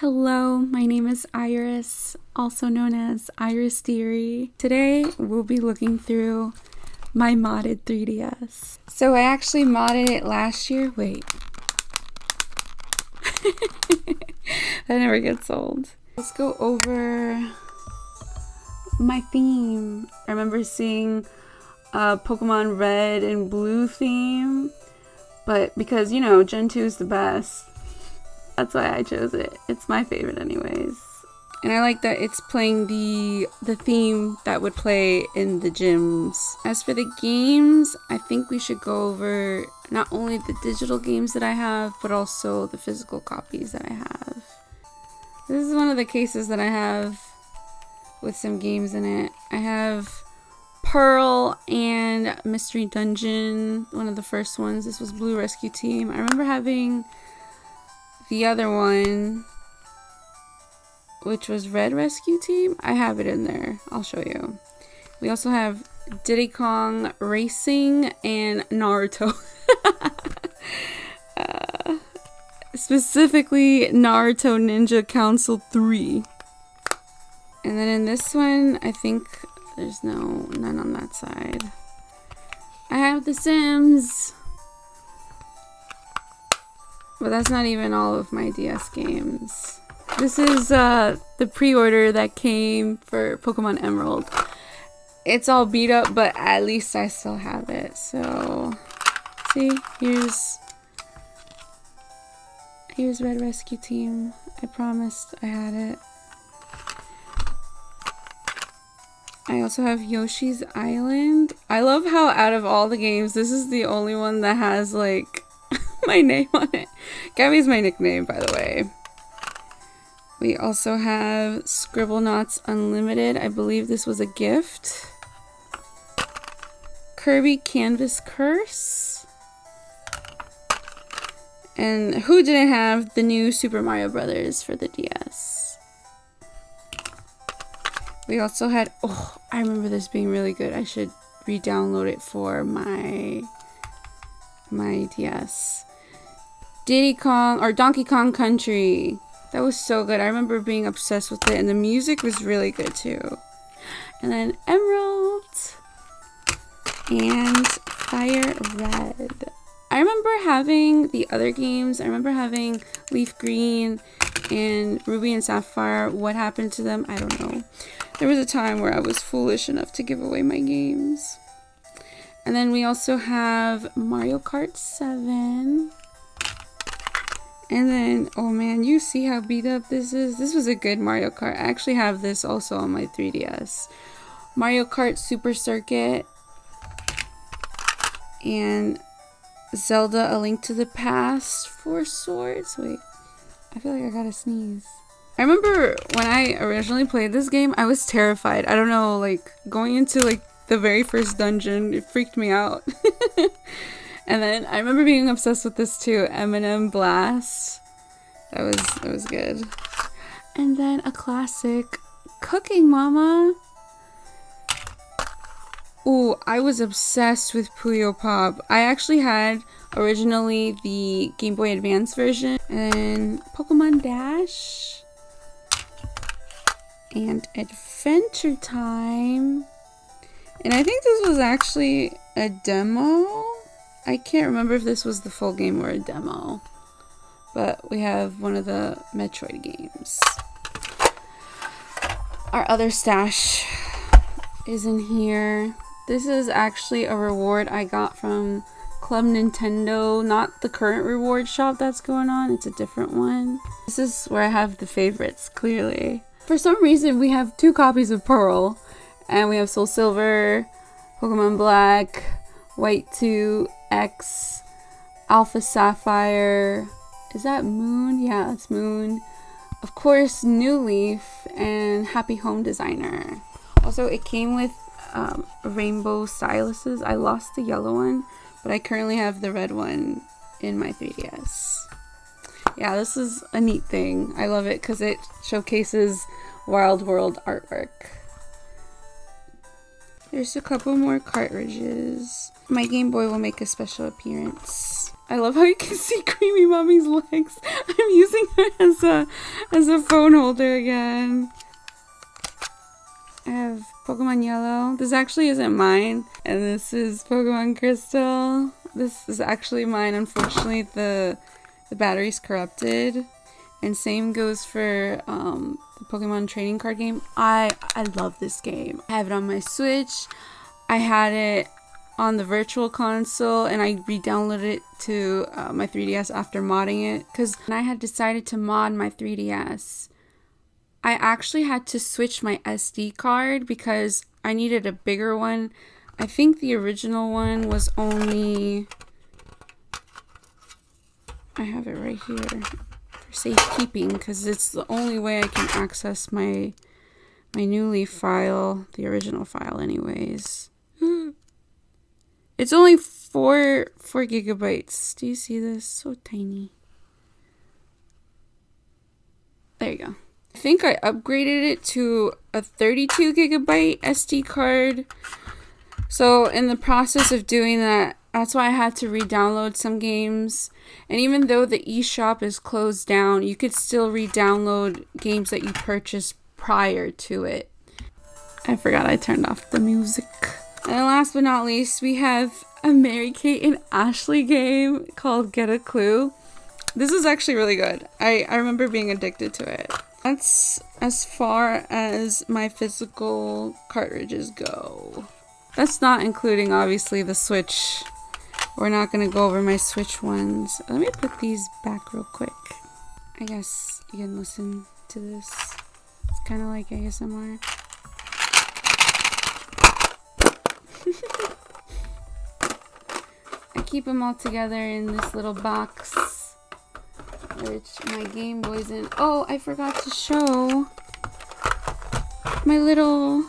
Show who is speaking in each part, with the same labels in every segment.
Speaker 1: Hello, my name is Iris, also known as Iris Theory. Today we'll be looking through my modded 3DS. So I actually modded it last year. Wait. That never gets old. Let's go over my theme. I remember seeing a Pokemon Red and Blue theme, but because, you know, Gen 2 is the best, that's why I chose it. It's my favorite anyways. And I like that it's playing the theme that would play in the gyms. As for the games, I think we should go over not only the digital games that I have, but also the physical copies that I have. This is one of the cases that I have with some games in it. I have Pearl and Mystery Dungeon, one of the first ones. This was Blue Rescue Team. I remember having the other one, which was Red Rescue Team. I have it in there. I'll show you. We also have Diddy Kong Racing and Naruto. Specifically Naruto Ninja Council 3. And then in this one, I think there's none on that side. I have The Sims. But that's not even all of my DS games. This is the pre-order that came for Pokemon Emerald. It's all beat up, but at least I still have it. So, see, here's Red Rescue Team. I promised I had it. I also have Yoshi's Island. I love how out of all the games, this is the only one that has like my name on it. Gabby's my nickname, by the way. We also have Scribblenauts Unlimited. I believe this was a gift. Kirby Canvas Curse. And who didn't have the new Super Mario Brothers for the DS? We also had, oh, I remember this being really good. I should re-download it for my DS. Diddy Kong or Donkey Kong Country. That was so good. I remember being obsessed with it, and the music was really good too. And then Emerald and Fire Red. I remember having the other games. I remember having Leaf Green and Ruby and Sapphire. What happened to them? I don't know. There was a time where I was foolish enough to give away my games. And then we also have Mario Kart 7. And then, oh man, you see how beat up this is? This was a good Mario Kart. I actually have this also on my 3DS. Mario Kart Super Circuit. And Zelda A Link to the Past. 4 Swords. Wait, I feel like I gotta sneeze. I remember when I originally played this game, I was terrified. I don't know, like, going into, like, the very first dungeon, it freaked me out. And then I remember being obsessed with this too, Eminem Blast. That was good. And then a classic, Cooking Mama. Ooh, I was obsessed with Puyo Pop. I actually had originally the Game Boy Advance version, and Pokemon Dash, and Adventure Time. And I think this was actually a demo. I can't remember if this was the full game or a demo. But we have one of the Metroid games. Our other stash is in here. This is actually a reward I got from Club Nintendo. Not the current reward shop that's going on. It's a different one. This is where I have the favorites, clearly. For some reason, we have 2 copies of Pearl. And we have Soul Silver, Pokemon Black, White 2, X, Alpha Sapphire. Is that Moon? Yeah, it's Moon. Of course, New Leaf and Happy Home Designer. Also, it came with rainbow styluses. I lost the yellow one, but I currently have the red one in my 3DS. Yeah, this is a neat thing. I love it because it showcases Wild World artwork. There's a couple more cartridges. My Game Boy will make a special appearance. I love how you can see Creamy Mommy's legs. I'm using her as a phone holder again. I have Pokemon Yellow. This actually isn't mine. And this is Pokemon Crystal. This is actually mine. Unfortunately, the battery's corrupted. And same goes for the Pokemon trading card game. I love this game. I have it on my Switch. I had it on the virtual console and I re-downloaded it to my 3DS after modding it. Because when I had decided to mod my 3DS, I actually had to switch my SD card because I needed a bigger one. I think the original one was only... I have it right here for safekeeping because it's the only way I can access my new Leaf file, the original file anyways. It's only 4 gigabytes. Do you see this? So tiny. There you go. I think I upgraded it to a 32 gigabyte SD card. So in the process of doing that, that's why I had to re-download some games. And even though the eShop is closed down, you could still re-download games that you purchased prior to it. I forgot I turned off the music. And last but not least, we have a Mary-Kate and Ashley game called Get a Clue. This is actually really good. I remember being addicted to it. That's as far as my physical cartridges go. That's not including, obviously, the Switch. We're not going to go over my Switch ones. Let me put these back real quick. I guess you can listen to this. It's kind of like ASMR. I keep them all together in this little box, which my Game Boy's in. Oh, I forgot to show my little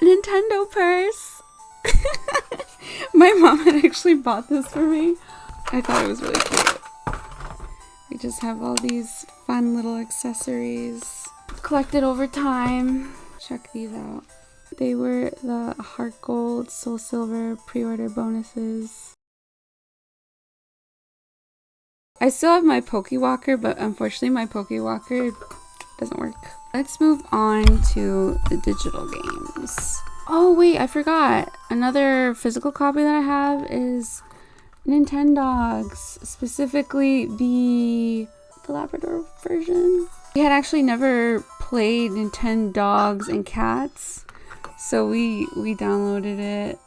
Speaker 1: Nintendo purse. My mom had actually bought this for me. I thought it was really cute. We just have all these fun little accessories collected over time. Check these out. They were the Heart Gold, Soul Silver pre-order bonuses. I still have my Pokewalker, but unfortunately my Pokewalker doesn't work. Let's move on to the digital games. Oh wait, I forgot. Another physical copy that I have is Nintendogs, specifically the Labrador version. We had actually never played Nintendogs and Cats, so we downloaded it.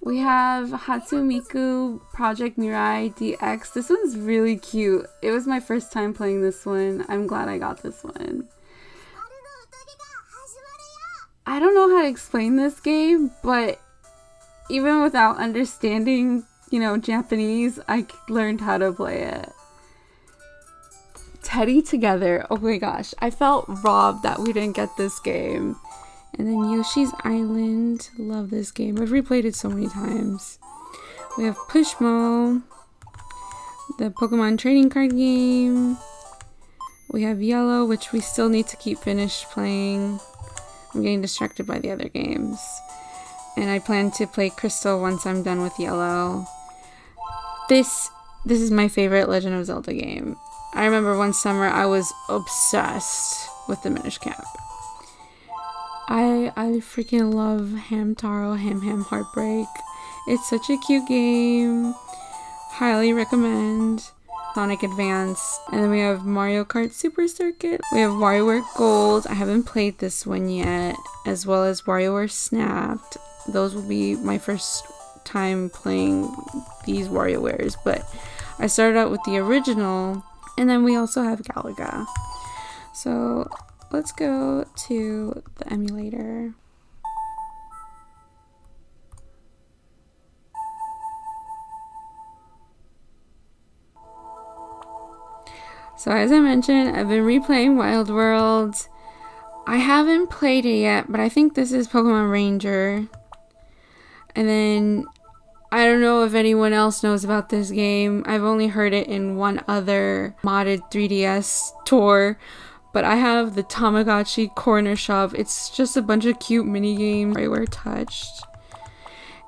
Speaker 1: We have Hatsumiku Project Mirai DX. This one's really cute. It was my first time playing this one. I'm glad I got this one. I don't know how to explain this game, but even without understanding, Japanese, I learned how to play it. Teddy Together. Oh my gosh. I felt robbed that we didn't get this game. And then Yoshi's Island. Love this game. I've replayed it so many times. We have Pushmo. The Pokemon trading card game. We have Yellow, which we still need to keep finished playing. I'm getting distracted by the other games. And I plan to play Crystal once I'm done with Yellow. This is my favorite Legend of Zelda game. I remember one summer I was obsessed with the Minish Cap. I freaking love Hamtaro Ham Heartbreak. It's such a cute game. Highly recommend. Sonic Advance. And then we have Mario Kart Super Circuit. We have WarioWare Gold. I haven't played this one yet. As well as WarioWare Snapped. Those will be my first time playing these WarioWares. But I started out with the original. And then we also have Galaga. So let's go to the emulator. So as I mentioned, I've been replaying Wild World. I haven't played it yet, but I think this is Pokemon Ranger. And then I don't know if anyone else knows about this game. I've only heard it in one other modded 3DS tour. But I have the Tamagotchi Corner Shop. It's just a bunch of cute mini games. WarioWare Touched.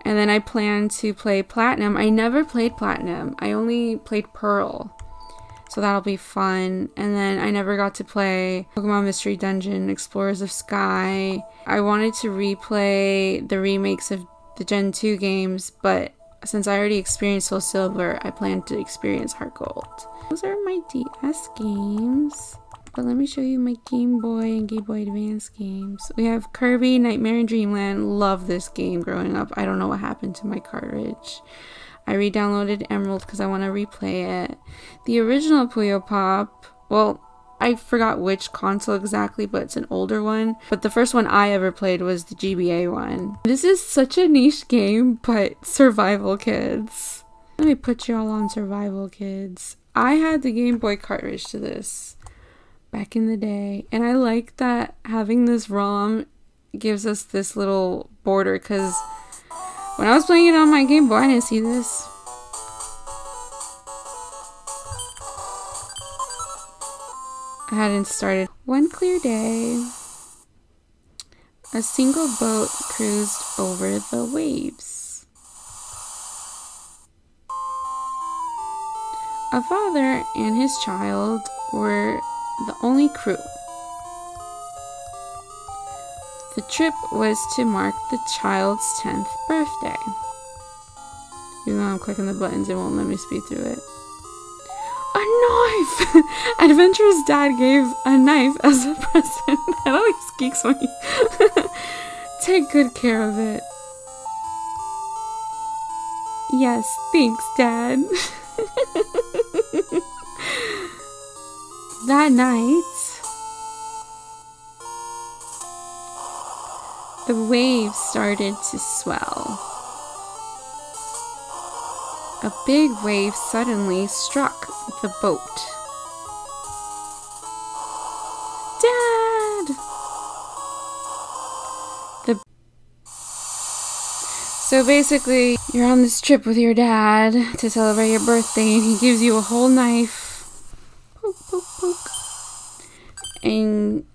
Speaker 1: And then I plan to play Platinum. I never played Platinum. I only played Pearl. So that'll be fun. And then I never got to play Pokemon Mystery Dungeon, Explorers of Sky. I wanted to replay the remakes of the Gen 2 games, but since I already experienced Soul Silver, I plan to experience Heart Gold. Those are my DS games. But let me show you my Game Boy and Game Boy Advance games. We have Kirby, Nightmare in Dreamland. Love this game growing up. I don't know what happened to my cartridge. I re-downloaded Emerald because I want to replay it. The original Puyo Pop, well, I forgot which console exactly, but it's an older one. But the first one I ever played was the GBA one. This is such a niche game, but Survival Kids. Let me put you all on Survival Kids. I had the Game Boy cartridge to this back in the day, and I like that having this ROM gives us this little border, because when I was playing it on my Game Boy, I didn't see this. I hadn't started. One clear day, a single boat cruised over the waves. A father and his child were the only crew. The trip was to mark the child's 10th birthday. Even though I'm clicking the buttons, it won't let me speed through it. A knife! Adventure's dad gave a knife as a present. That always geeks me. Take good care of it. Yes, thanks, Dad. That night, the waves started to swell. A big wave suddenly struck the boat. Dad! So basically, you're on this trip with your dad to celebrate your birthday, and he gives you a whole knife. Poke, poke, poke. And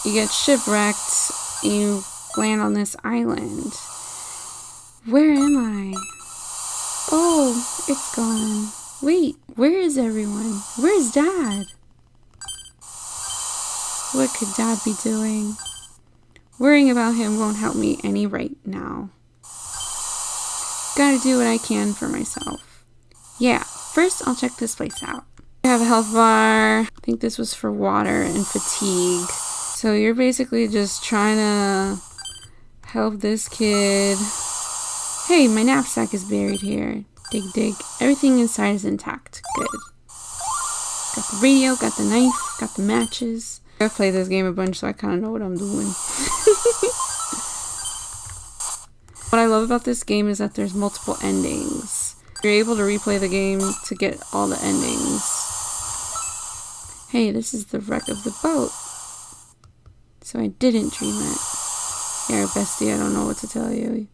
Speaker 1: you get shipwrecked, and you land on this island. Where am I? Oh, it's gone. Wait, where is everyone? Where's Dad? What could Dad be doing? Worrying about him won't help me any right now. Gotta do what I can for myself. Yeah, first I'll check this place out. I have a health bar. I think this was for water and fatigue. So you're basically just trying to help this kid. Hey, my knapsack is buried here. Dig, dig. Everything inside is intact. Good. Got the radio, got the knife, got the matches. I've played this game a bunch, so I kind of know what I'm doing. What I love about this game is that there's multiple endings. You're able to replay the game to get all the endings. Hey, this is the wreck of the boat. So I didn't dream it. Yeah, bestie, I don't know what to tell you.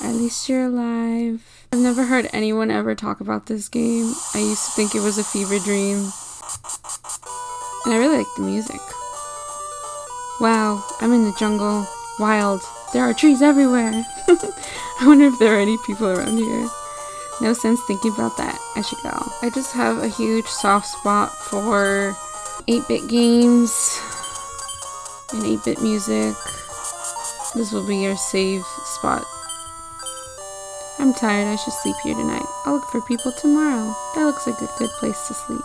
Speaker 1: At least you're alive. I've never heard anyone ever talk about this game. I used to think it was a fever dream. And I really like the music. Wow, I'm in the jungle. Wild. There are trees everywhere. I wonder if there are any people around here. No sense thinking about that. I should go. I just have a huge soft spot for 8-bit games and 8-bit music. This will be your save spot. I'm tired. I should sleep here tonight. I'll look for people tomorrow. That looks like a good place to sleep.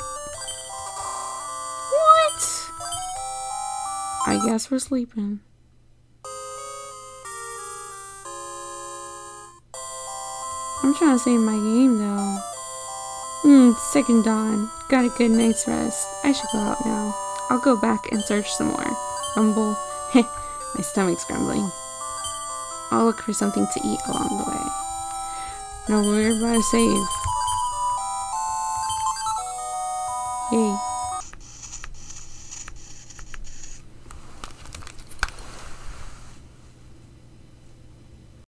Speaker 1: What? I guess we're sleeping. I'm trying to save my game though. Second dawn. Got a good night's rest. I should go out now. I'll go back and search some more. Rumble. Heh, my stomach's grumbling. I'll look for something to eat along the way. No, we're about to save.